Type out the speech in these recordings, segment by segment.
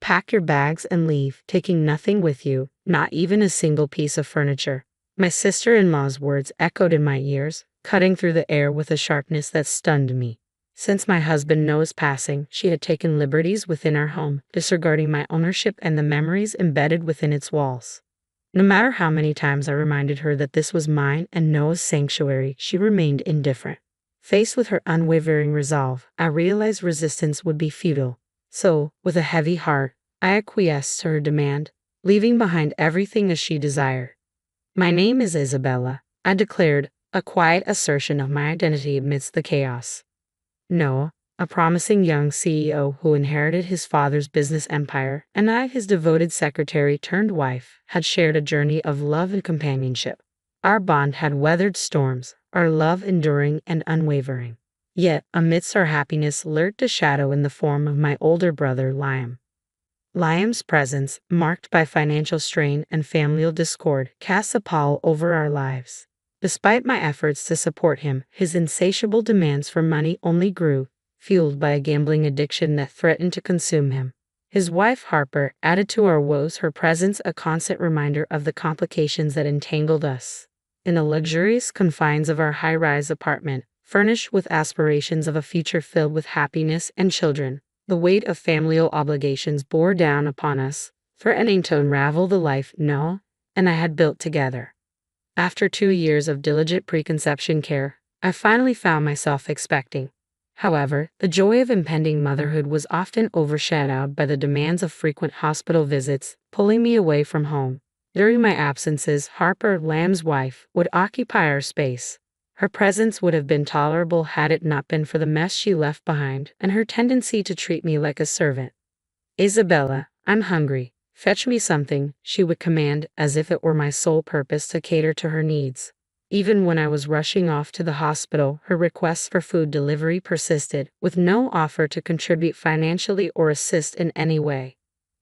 Pack your bags and leave, taking nothing with you, not even a single piece of furniture. My sister-in-law's words echoed in my ears, cutting through the air with a sharpness that stunned me. Since my husband Noah's passing, she had taken liberties within our home, disregarding my ownership and the memories embedded within its walls. No matter how many times I reminded her that this was mine and Noah's sanctuary, she remained indifferent. Faced with her unwavering resolve, I realized resistance would be futile. So, with a heavy heart, I acquiesced to her demand, leaving behind everything as she desired. "My name is Isabella," I declared, a quiet assertion of my identity amidst the chaos. Noah, a promising young CEO who inherited his father's business empire, and I, his devoted secretary turned wife, had shared a journey of love and companionship. Our bond had weathered storms, our love enduring and unwavering. Yet, amidst our happiness lurked a shadow in the form of my older brother, Liam. Liam's presence, marked by financial strain and familial discord, cast a pall over our lives. Despite my efforts to support him, his insatiable demands for money only grew, fueled by a gambling addiction that threatened to consume him. His wife, Harper, added to our woes, her presence a constant reminder of the complications that entangled us. In the luxurious confines of our high-rise apartment, furnished with aspirations of a future filled with happiness and children, the weight of familial obligations bore down upon us, threatening to unravel the life Noah and I had built together. After 2 years of diligent preconception care, I finally found myself expecting. However, the joy of impending motherhood was often overshadowed by the demands of frequent hospital visits, pulling me away from home. During my absences, Harper, Lamb's wife, would occupy our space. Her presence would have been tolerable had it not been for the mess she left behind and her tendency to treat me like a servant. "Isabella, I'm hungry. Fetch me something," she would command, as if it were my sole purpose to cater to her needs. Even when I was rushing off to the hospital, her requests for food delivery persisted, with no offer to contribute financially or assist in any way.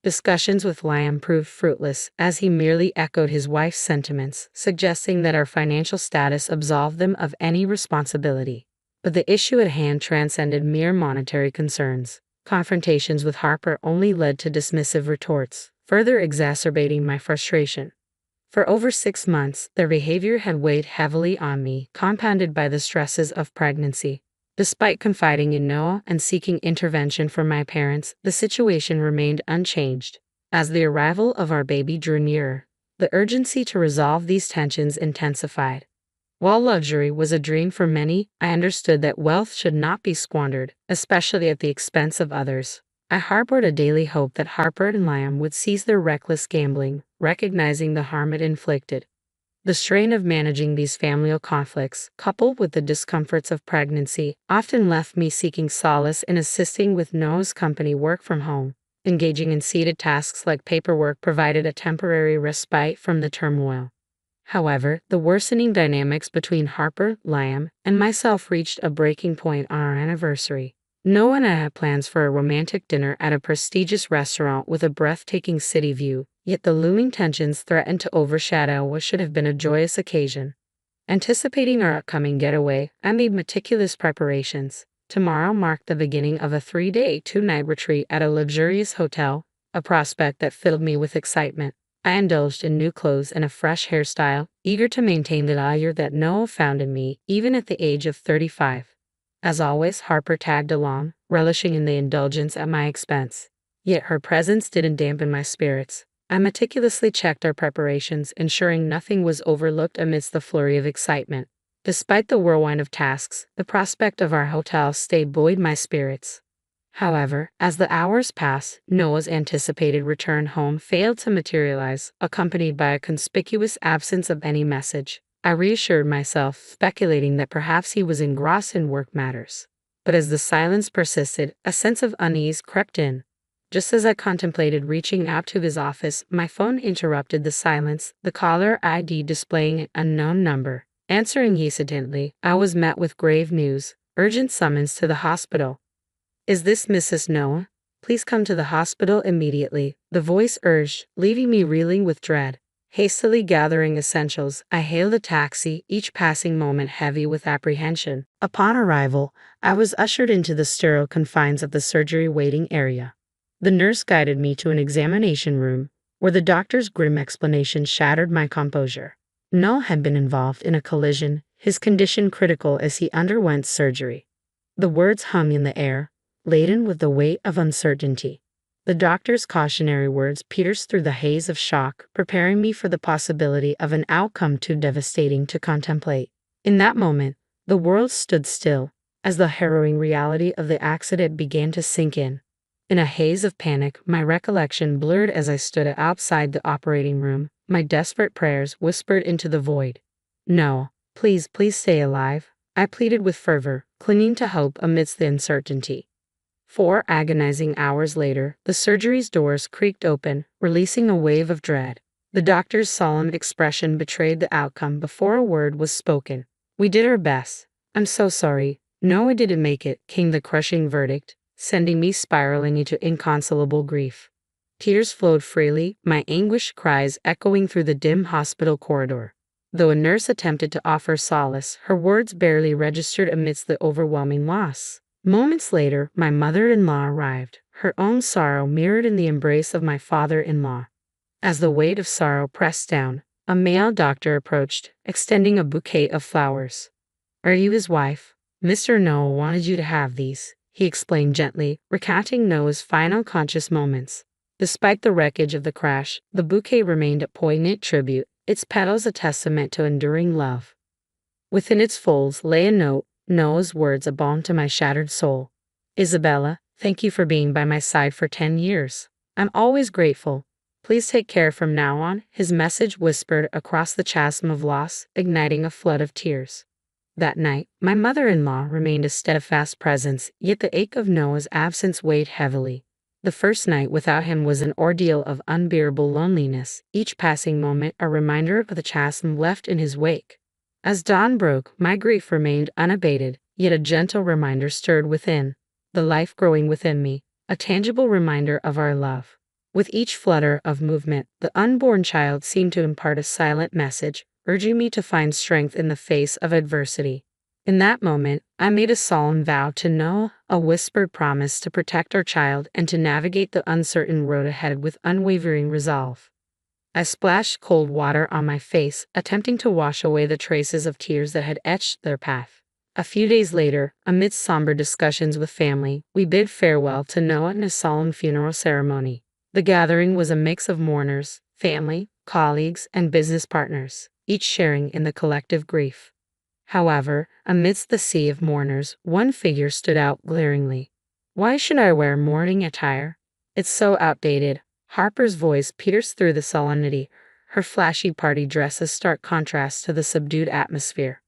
Discussions with Liam proved fruitless, as he merely echoed his wife's sentiments, suggesting that our financial status absolved them of any responsibility. But the issue at hand transcended mere monetary concerns. Confrontations with Harper only led to dismissive retorts, further exacerbating my frustration. For over 6 months, their behavior had weighed heavily on me, compounded by the stresses of pregnancy. Despite confiding in Noah and seeking intervention from my parents, the situation remained unchanged. As the arrival of our baby drew nearer, the urgency to resolve these tensions intensified. While luxury was a dream for many, I understood that wealth should not be squandered, especially at the expense of others. I harbored a daily hope that Harper and Liam would cease their reckless gambling, recognizing the harm it inflicted. The strain of managing these familial conflicts, coupled with the discomforts of pregnancy, often left me seeking solace in assisting with Noah's company work from home. Engaging in seated tasks like paperwork provided a temporary respite from the turmoil. However, the worsening dynamics between Harper, Liam, and myself reached a breaking point on our anniversary. Noah and I had plans for a romantic dinner at a prestigious restaurant with a breathtaking city view, yet the looming tensions threatened to overshadow what should have been a joyous occasion. Anticipating our upcoming getaway, I made meticulous preparations. Tomorrow marked the beginning of a 3-day, 2-night retreat at a luxurious hotel, a prospect that filled me with excitement. I indulged in new clothes and a fresh hairstyle, eager to maintain the allure that Noah found in me, even at the age of 35. As always, Harper tagged along, relishing in the indulgence at my expense. Yet her presence didn't dampen my spirits. I meticulously checked our preparations, ensuring nothing was overlooked amidst the flurry of excitement. Despite the whirlwind of tasks, the prospect of our hotel stay buoyed my spirits. However, as the hours passed, Noah's anticipated return home failed to materialize, accompanied by a conspicuous absence of any message. I reassured myself, speculating that perhaps he was engrossed in work matters. But as the silence persisted, a sense of unease crept in. Just as I contemplated reaching out to his office, my phone interrupted the silence, the caller ID displaying an unknown number. Answering hesitantly, I was met with grave news: urgent summons to the hospital. "Is this Mrs. Noah? Please come to the hospital immediately," the voice urged, leaving me reeling with dread. Hastily gathering essentials, I hailed a taxi, each passing moment heavy with apprehension. Upon arrival, I was ushered into the sterile confines of the surgery waiting area. The nurse guided me to an examination room, where the doctor's grim explanation shattered my composure. Noah had been involved in a collision, his condition critical as he underwent surgery. The words hung in the air, laden with the weight of uncertainty. The doctor's cautionary words pierced through the haze of shock, preparing me for the possibility of an outcome too devastating to contemplate. In that moment, the world stood still, as the harrowing reality of the accident began to sink in. In a haze of panic, my recollection blurred as I stood outside the operating room, my desperate prayers whispered into the void. "No, please, please stay alive," I pleaded with fervor, clinging to hope amidst the uncertainty. 4 agonizing hours later, the surgery's doors creaked open, releasing a wave of dread. The doctor's solemn expression betrayed the outcome before a word was spoken. "We did our best. I'm so sorry. No, I didn't make it," came the crushing verdict, sending me spiraling into inconsolable grief. Tears flowed freely, my anguished cries echoing through the dim hospital corridor. Though a nurse attempted to offer solace, her words barely registered amidst the overwhelming loss. Moments later, my mother-in-law arrived, her own sorrow mirrored in the embrace of my father-in-law. As the weight of sorrow pressed down, a male doctor approached, extending a bouquet of flowers. "Are you his wife? Mr. Noah wanted you to have these," he explained gently, recounting Noah's final conscious moments. Despite the wreckage of the crash, the bouquet remained a poignant tribute, its petals a testament to enduring love. Within its folds lay a note, Noah's words a balm to my shattered soul. "Isabella, thank you for being by my side for 10 years. I'm always grateful. Please take care from now on," his message whispered across the chasm of loss, igniting a flood of tears. That night, my mother-in-law remained a steadfast presence, yet the ache of Noah's absence weighed heavily. The first night without him was an ordeal of unbearable loneliness, each passing moment a reminder of the chasm left in his wake. As dawn broke, my grief remained unabated, yet a gentle reminder stirred within, the life growing within me, a tangible reminder of our love. With each flutter of movement, the unborn child seemed to impart a silent message, urging me to find strength in the face of adversity. In that moment, I made a solemn vow to Noah, a whispered promise to protect our child and to navigate the uncertain road ahead with unwavering resolve. I splashed cold water on my face, attempting to wash away the traces of tears that had etched their path. A few days later, amidst somber discussions with family, we bid farewell to Noah in a solemn funeral ceremony. The gathering was a mix of mourners, family, colleagues, and business partners, each sharing in the collective grief. However, amidst the sea of mourners, one figure stood out glaringly. "Why should I wear mourning attire? It's so outdated." Harper's voice pierced through the solemnity, her flashy party dress a stark contrast to the subdued atmosphere.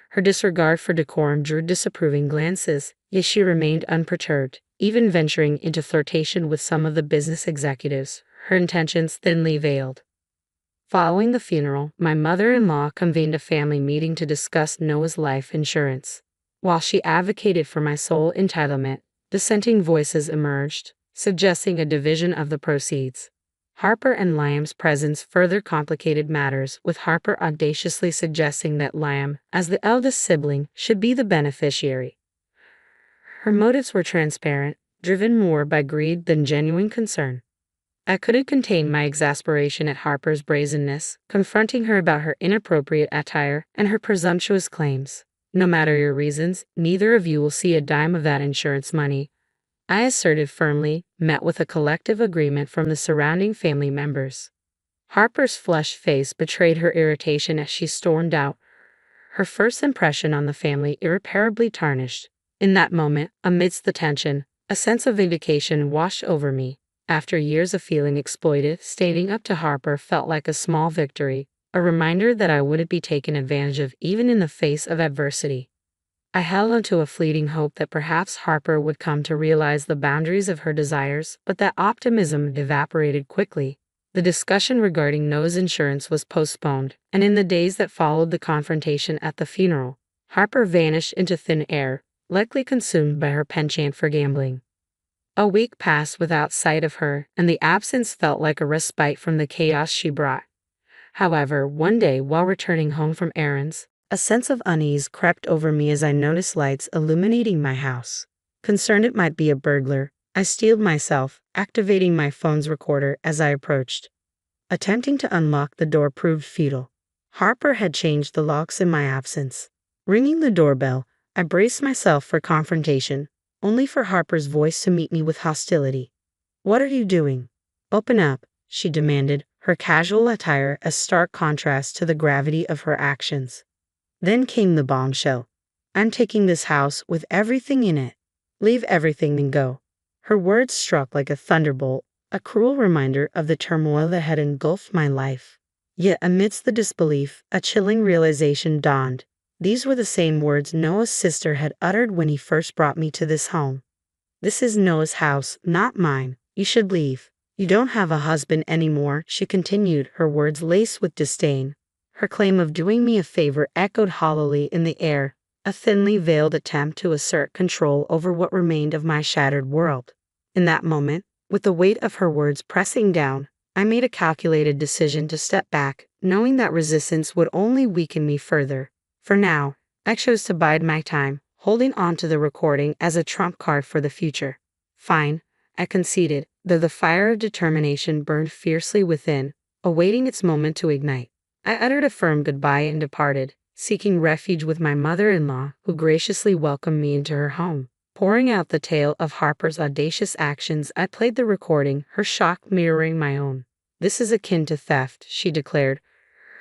Her disregard for decorum drew disapproving glances, yet she remained unperturbed, even venturing into flirtation with some of the business executives, her intentions thinly veiled. Following the funeral, my mother-in-law convened a family meeting to discuss Noah's life insurance. While she advocated for my sole entitlement, dissenting voices emerged, suggesting a division of the proceeds. Harper and Liam's presence further complicated matters, with Harper audaciously suggesting that Liam, as the eldest sibling, should be the beneficiary. Her motives were transparent, driven more by greed than genuine concern. I couldn't contain my exasperation at Harper's brazenness, confronting her about her inappropriate attire and her presumptuous claims. "No matter your reasons, neither of you will see a dime of that insurance money," I asserted firmly, met with a collective agreement from the surrounding family members. Harper's flushed face betrayed her irritation as she stormed out, her first impression on the family irreparably tarnished. In that moment, amidst the tension, a sense of vindication washed over me. After years of feeling exploited, standing up to Harper felt like a small victory, a reminder that I wouldn't be taken advantage of even in the face of adversity. I held onto a fleeting hope that perhaps Harper would come to realize the boundaries of her desires, but that optimism evaporated quickly. The discussion regarding Noah's insurance was postponed, and in the days that followed the confrontation at the funeral, Harper vanished into thin air, likely consumed by her penchant for gambling. A week passed without sight of her, and the absence felt like a respite from the chaos she brought. However, one day while returning home from errands, a sense of unease crept over me as I noticed lights illuminating my house. Concerned it might be a burglar, I steeled myself, activating my phone's recorder as I approached. Attempting to unlock the door proved futile. Harper had changed the locks in my absence. Ringing the doorbell, I braced myself for confrontation, only for Harper's voice to meet me with hostility. "What are you doing? Open up," she demanded, her casual attire a stark contrast to the gravity of her actions. Then came the bombshell. "I'm taking this house with everything in it. Leave everything and go." Her words struck like a thunderbolt, a cruel reminder of the turmoil that had engulfed my life. Yet amidst the disbelief, a chilling realization dawned. These were the same words Noah's sister had uttered when he first brought me to this home. "This is Noah's house, not mine. You should leave. You don't have a husband anymore," she continued, her words laced with disdain. Her claim of doing me a favor echoed hollowly in the air, a thinly veiled attempt to assert control over what remained of my shattered world. In that moment, with the weight of her words pressing down, I made a calculated decision to step back, knowing that resistance would only weaken me further. For now, I chose to bide my time, holding on to the recording as a trump card for the future. "Fine," I conceded, though the fire of determination burned fiercely within, awaiting its moment to ignite. I uttered a firm goodbye and departed, seeking refuge with my mother-in-law, who graciously welcomed me into her home. Pouring out the tale of Harper's audacious actions, I played the recording, her shock mirroring my own. "This is akin to theft," she declared,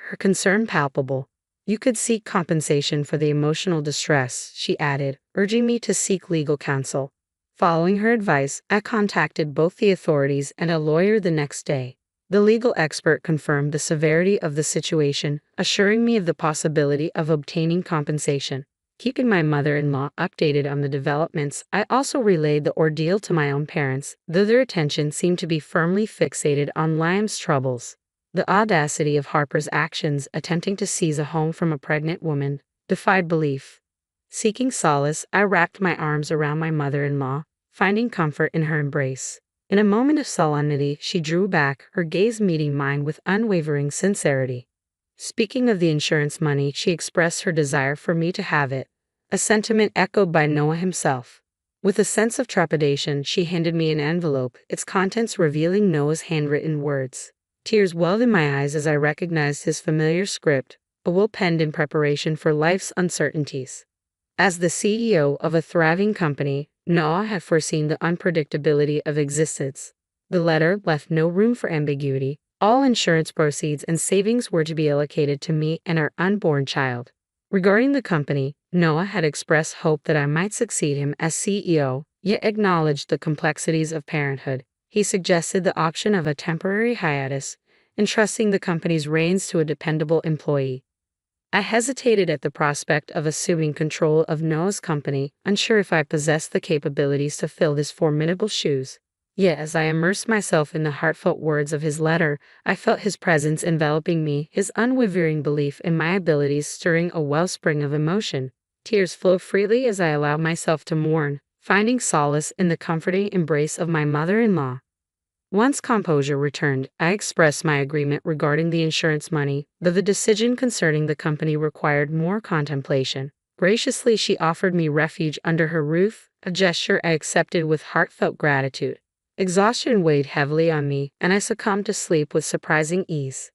her concern palpable. "You could seek compensation for the emotional distress," she added, urging me to seek legal counsel. Following her advice, I contacted both the authorities and a lawyer the next day. The legal expert confirmed the severity of the situation, assuring me of the possibility of obtaining compensation. Keeping my mother-in-law updated on the developments, I also relayed the ordeal to my own parents, though their attention seemed to be firmly fixated on Liam's troubles. The audacity of Harper's actions, attempting to seize a home from a pregnant woman, defied belief. Seeking solace, I wrapped my arms around my mother-in-law, finding comfort in her embrace. In a moment of solemnity, she drew back, her gaze meeting mine with unwavering sincerity. Speaking of the insurance money, she expressed her desire for me to have it, a sentiment echoed by Noah himself. With a sense of trepidation, she handed me an envelope, its contents revealing Noah's handwritten words. Tears welled in my eyes as I recognized his familiar script, a will penned in preparation for life's uncertainties. As the CEO of a thriving company, Noah had foreseen the unpredictability of existence. The letter left no room for ambiguity. All insurance proceeds and savings were to be allocated to me and our unborn child. Regarding the company, Noah had expressed hope that I might succeed him as CEO, yet acknowledged the complexities of parenthood. He suggested the option of a temporary hiatus, entrusting the company's reins to a dependable employee. I hesitated at the prospect of assuming control of Noah's company, unsure if I possessed the capabilities to fill his formidable shoes. Yet as I immersed myself in the heartfelt words of his letter, I felt his presence enveloping me, his unwavering belief in my abilities stirring a wellspring of emotion. Tears flowed freely as I allowed myself to mourn, finding solace in the comforting embrace of my mother-in-law. Once composure returned, I expressed my agreement regarding the insurance money, though the decision concerning the company required more contemplation. Graciously, she offered me refuge under her roof, a gesture I accepted with heartfelt gratitude. Exhaustion weighed heavily on me, and I succumbed to sleep with surprising ease.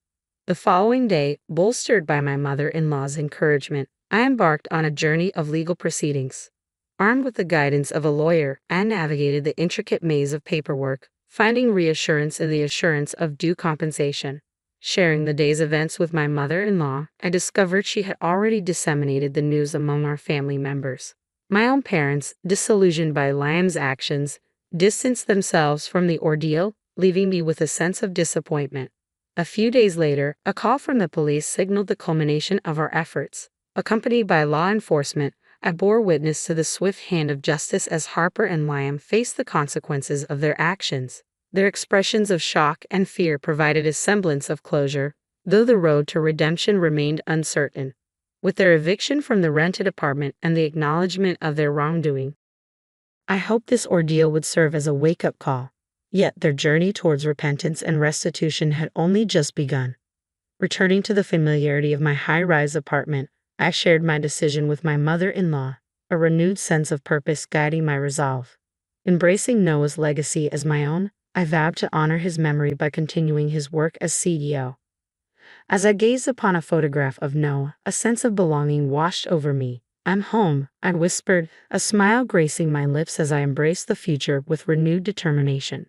The following day, bolstered by my mother-in-law's encouragement, I embarked on a journey of legal proceedings. Armed with the guidance of a lawyer, I navigated the intricate maze of paperwork, finding reassurance in the assurance of due compensation. Sharing the day's events with my mother-in-law, I discovered she had already disseminated the news among our family members. My own parents, disillusioned by Liam's actions, distanced themselves from the ordeal, leaving me with a sense of disappointment. A few days later, a call from the police signaled the culmination of our efforts. Accompanied by law enforcement, I bore witness to the swift hand of justice as Harper and Liam faced the consequences of their actions. Their expressions of shock and fear provided a semblance of closure, though the road to redemption remained uncertain. With their eviction from the rented apartment and the acknowledgement of their wrongdoing, I hoped this ordeal would serve as a wake-up call. Yet their journey towards repentance and restitution had only just begun. Returning to the familiarity of my high-rise apartment, I shared my decision with my mother-in-law, a renewed sense of purpose guiding my resolve. Embracing Noah's legacy as my own, I vowed to honor his memory by continuing his work as CEO. As I gazed upon a photograph of Noah, a sense of belonging washed over me. "I'm home," I whispered, a smile gracing my lips as I embraced the future with renewed determination.